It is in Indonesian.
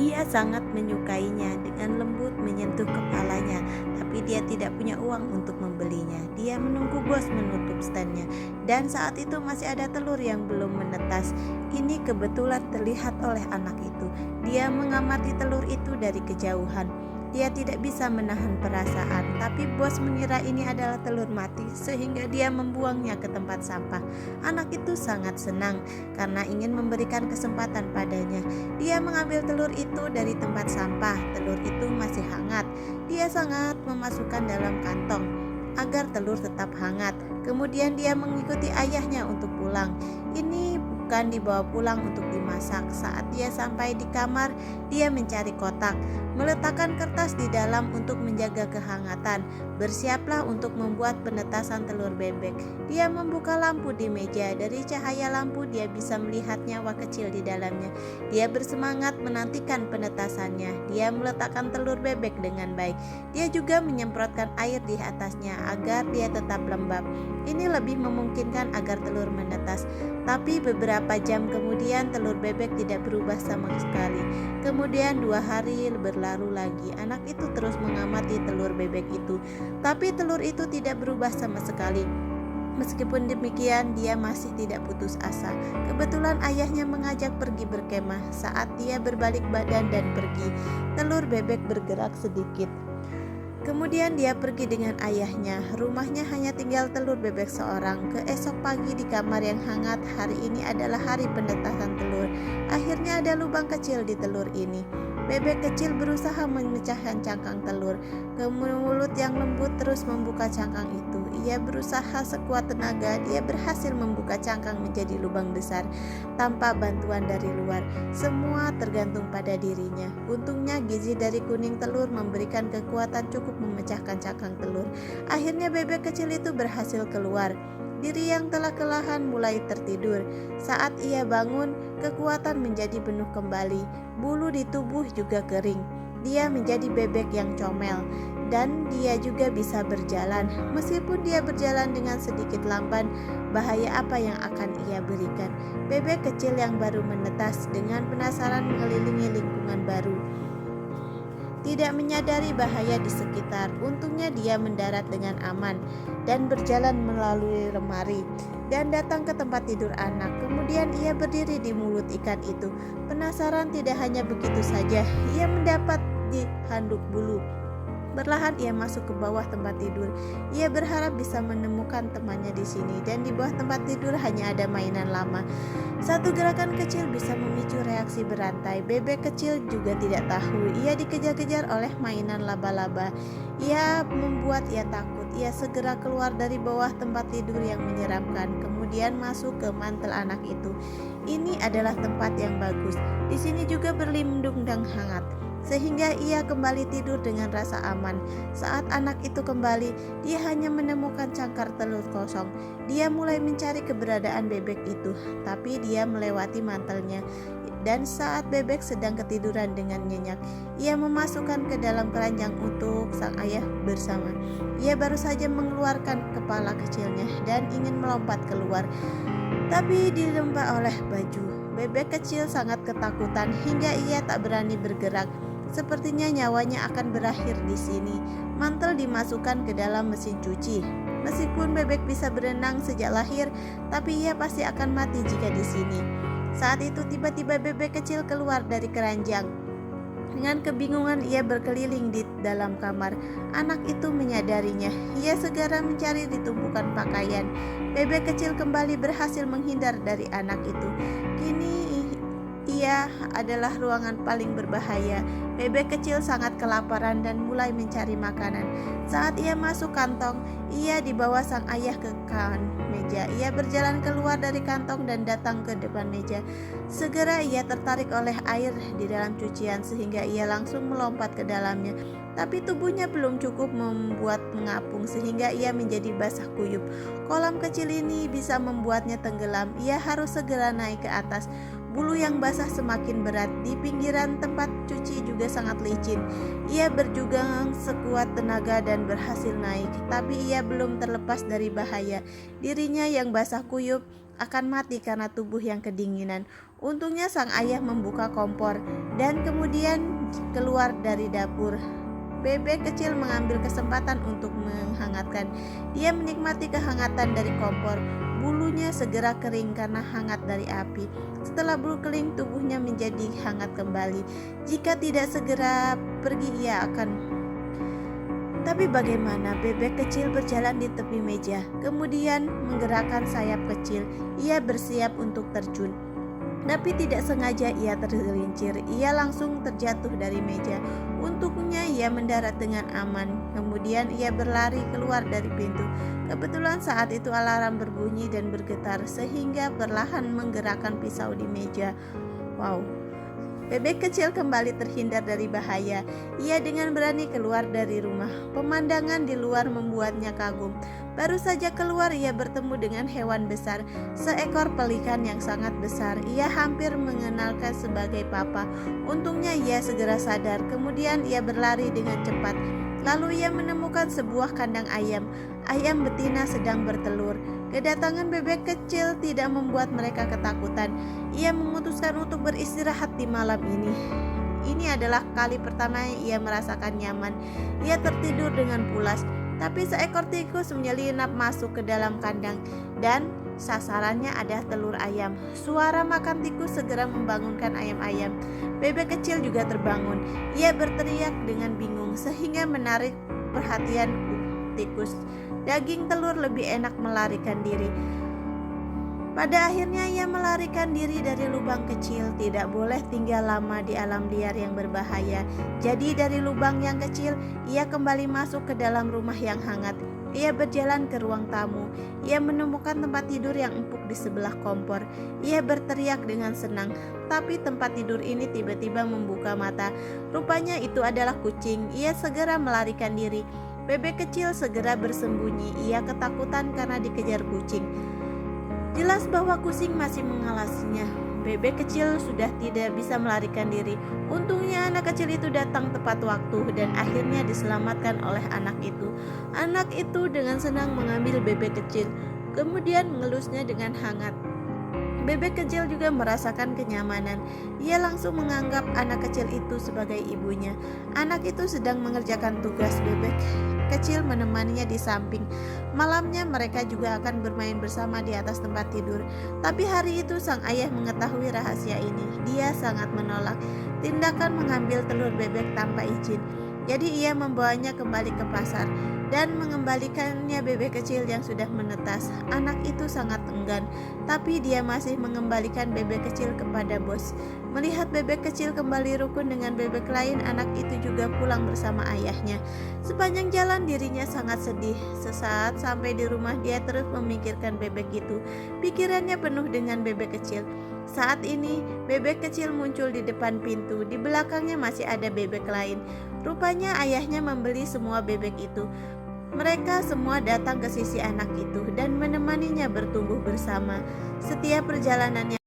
Dia sangat menyukainya, dengan lembut menyentuh kepalanya, tapi dia tidak punya uang untuk membelinya. Dia menunggu bos menutup standnya, dan saat itu masih ada telur yang belum menetas. Ini kebetulan terlihat oleh anak itu. Dia mengamati telur itu dari kejauhan. Dia tidak bisa menahan perasaan, tapi bos mengira ini adalah telur mati sehingga dia membuangnya ke tempat sampah. Anak itu sangat senang karena ingin memberikan kesempatan padanya. Dia mengambil telur itu dari tempat sampah. Telur itu masih hangat. Dia sangat memasukkan dalam kantong agar telur tetap hangat. Kemudian dia mengikuti ayahnya untuk pulang. Ini bukan dibawa pulang untuk dimasak. Saat dia sampai di kamar, dia mencari kotak, meletakkan kertas di dalam untuk menjaga kehangatan. Bersiaplah untuk membuat penetasan telur bebek. Dia membuka lampu di meja. Dari cahaya lampu dia bisa melihat nyawa kecil di dalamnya. Dia bersemangat menantikan penetasannya. Dia meletakkan telur bebek dengan baik. Dia juga menyemprotkan air di atasnya agar dia tetap lembab. Ini lebih memungkinkan agar telur menetas. Tapi beberapa jam kemudian telur bebek tidak berubah sama sekali. Kemudian 2 hari berlalu lagi. Anak itu terus mengamati telur bebek itu, tapi telur itu tidak berubah sama sekali. Meskipun demikian, dia masih tidak putus asa. Kebetulan ayahnya mengajak pergi berkemah. Saat dia berbalik badan dan pergi, telur bebek bergerak sedikit. Kemudian dia pergi dengan ayahnya. Rumahnya hanya tinggal telur bebek seorang. Keesok pagi di kamar yang hangat, hari ini adalah hari penetasan telur. Akhirnya ada lubang kecil di telur ini. Bebek kecil berusaha memecahkan cangkang telur. Mulut yang lembut terus membuka cangkang itu. Ia berusaha sekuat tenaga. Dia berhasil membuka cangkang menjadi lubang besar tanpa bantuan dari luar. Semua tergantung pada dirinya. Untungnya gizi dari kuning telur memberikan kekuatan cukup memecahkan cangkang telur. Akhirnya bebek kecil itu berhasil keluar. Diri yang telah kelelahan mulai tertidur. Saat ia bangun, kekuatan menjadi penuh kembali. Bulu di tubuh juga kering. Dia menjadi bebek yang comel, dan dia juga bisa berjalan. Meskipun dia berjalan dengan sedikit lamban, bahaya apa yang akan ia berikan? Bebek kecil yang baru menetas dengan penasaran mengelilingi lingkungan baru, tidak menyadari bahaya di sekitar. Untungnya dia mendarat dengan aman dan berjalan melalui lemari dan datang ke tempat tidur anak. Kemudian ia berdiri di mulut ikan itu. Penasaran tidak hanya begitu saja, ia mendapat di handuk bulu. Perlahan ia masuk ke bawah tempat tidur. Ia berharap bisa menemukan temannya di sini, dan di bawah tempat tidur hanya ada mainan lama. Satu gerakan kecil bisa memicu reaksi berantai. Bebek kecil juga tidak tahu. Ia dikejar-kejar oleh mainan laba-laba. Ia membuat ia takut. Ia segera keluar dari bawah tempat tidur yang menyeramkan, kemudian masuk ke mantel anak itu. Ini adalah tempat yang bagus. Di sini juga berlindung dan hangat, sehingga ia kembali tidur dengan rasa aman. Saat anak itu kembali, dia hanya menemukan cangkar telur kosong. Dia mulai mencari keberadaan bebek itu, tapi dia melewati mantelnya. Dan saat bebek sedang ketiduran dengan nyenyak, ia memasukkan ke dalam keranjang untuk sang ayah bersama. Ia baru saja mengeluarkan kepala kecilnya dan ingin melompat keluar, tapi dirempak oleh baju. Bebek kecil sangat ketakutan hingga ia tak berani bergerak. Sepertinya nyawanya akan berakhir di sini. Mantel dimasukkan ke dalam mesin cuci. Meskipun bebek bisa berenang sejak lahir, tapi ia pasti akan mati jika di sini. Saat itu tiba-tiba bebek kecil keluar dari keranjang. Dengan kebingungan ia berkeliling di dalam kamar. Anak itu menyadarinya. Ia segera mencari di tumpukan pakaian. Bebek kecil kembali berhasil menghindar dari anak itu. Kini ia adalah ruangan paling berbahaya. Bebek kecil sangat kelaparan dan mulai mencari makanan. Saat ia masuk kantong, ia dibawa sang ayah ke meja. Ia berjalan keluar dari kantong dan datang ke depan meja. Segera ia tertarik oleh air di dalam cucian sehingga ia langsung melompat ke dalamnya. Tapi tubuhnya belum cukup membuat mengapung sehingga ia menjadi basah kuyup. Kolam kecil ini bisa membuatnya tenggelam. Ia harus segera naik ke atas. Bulu yang basah semakin berat. Di pinggiran tempat cuci juga sangat licin. Ia berjugang sekuat tenaga dan berhasil naik, tapi ia belum terlepas dari bahaya. Dirinya yang basah kuyup akan mati karena tubuh yang kedinginan. Untungnya sang ayah membuka kompor dan kemudian keluar dari dapur. Bebek kecil mengambil kesempatan untuk menghangatkan. Dia menikmati kehangatan dari kompor. Bulunya segera kering karena hangat dari api. Setelah bulu kering, tubuhnya menjadi hangat kembali. Jika tidak segera pergi, ia akan. Tapi bagaimana? Bebek kecil berjalan di tepi meja, kemudian menggerakkan sayap kecil. Ia bersiap untuk terjun. Tapi tidak sengaja ia tergelincir. Ia langsung terjatuh dari meja. Untungnya ia mendarat dengan aman. Kemudian ia berlari keluar dari pintu. Kebetulan saat itu alarm berbunyi dan bergetar sehingga perlahan menggerakkan pisau di meja. Wow. Bebek kecil kembali terhindar dari bahaya. Ia dengan berani keluar dari rumah. Pemandangan di luar membuatnya kagum. Baru saja keluar, ia bertemu dengan hewan besar, seekor pelikan yang sangat besar. Ia hampir mengenalkan sebagai papa. Untungnya ia segera sadar. Kemudian ia berlari dengan cepat. Lalu ia menemukan sebuah kandang ayam. Ayam betina sedang bertelur. Kedatangan bebek kecil tidak membuat mereka ketakutan. Ia memutuskan untuk beristirahat di malam ini. Ini adalah kali pertama ia merasakan nyaman. Ia tertidur dengan pulas. Tapi seekor tikus menyelinap masuk ke dalam kandang dan sasarannya ada telur ayam. Suara makan tikus segera membangunkan ayam-ayam. Bebek kecil juga terbangun. Ia berteriak dengan bingung sehingga menarik perhatian tikus. Daging telur lebih enak melarikan diri. Pada akhirnya ia melarikan diri dari lubang kecil. Tidak boleh tinggal lama di alam liar yang berbahaya. Jadi dari lubang yang kecil, ia kembali masuk ke dalam rumah yang hangat. Ia berjalan ke ruang tamu. Ia menemukan tempat tidur yang empuk di sebelah kompor. Ia berteriak dengan senang. Tapi tempat tidur ini tiba-tiba membuka mata. Rupanya itu adalah kucing. Ia segera melarikan diri. Bebek kecil segera bersembunyi. Ia ketakutan karena dikejar kucing. Jelas bahwa kucing masih mengawasinya. Bebek kecil sudah tidak bisa melarikan diri. Untungnya anak kecil itu datang tepat waktu dan akhirnya diselamatkan oleh anak itu. Anak itu dengan senang mengambil bebek kecil, kemudian mengelusnya dengan hangat. Bebek kecil juga merasakan kenyamanan. Ia langsung menganggap anak kecil itu sebagai ibunya. Anak itu sedang mengerjakan tugas. Bebek kecil menemaninya di samping. Malamnya mereka juga akan bermain bersama di atas tempat tidur. Tapi hari itu sang ayah mengetahui rahasia ini. Dia sangat menolak tindakan mengambil telur bebek tanpa izin. Jadi ia membawanya kembali ke pasar dan mengembalikannya bebek kecil yang sudah menetas. Anak itu sangat enggan, tapi dia masih mengembalikan bebek kecil kepada bos. Melihat bebek kecil kembali rukun dengan bebek lain, anak itu juga pulang bersama ayahnya. Sepanjang jalan dirinya sangat sedih. Sesaat sampai di rumah, dia terus memikirkan bebek itu. Pikirannya penuh dengan bebek kecil. Saat ini bebek kecil muncul di depan pintu. Di belakangnya masih ada bebek lain. Rupanya ayahnya membeli semua bebek itu. Mereka semua datang ke sisi anak itu dan menemaninya bertumbuh bersama. Setiap perjalanannya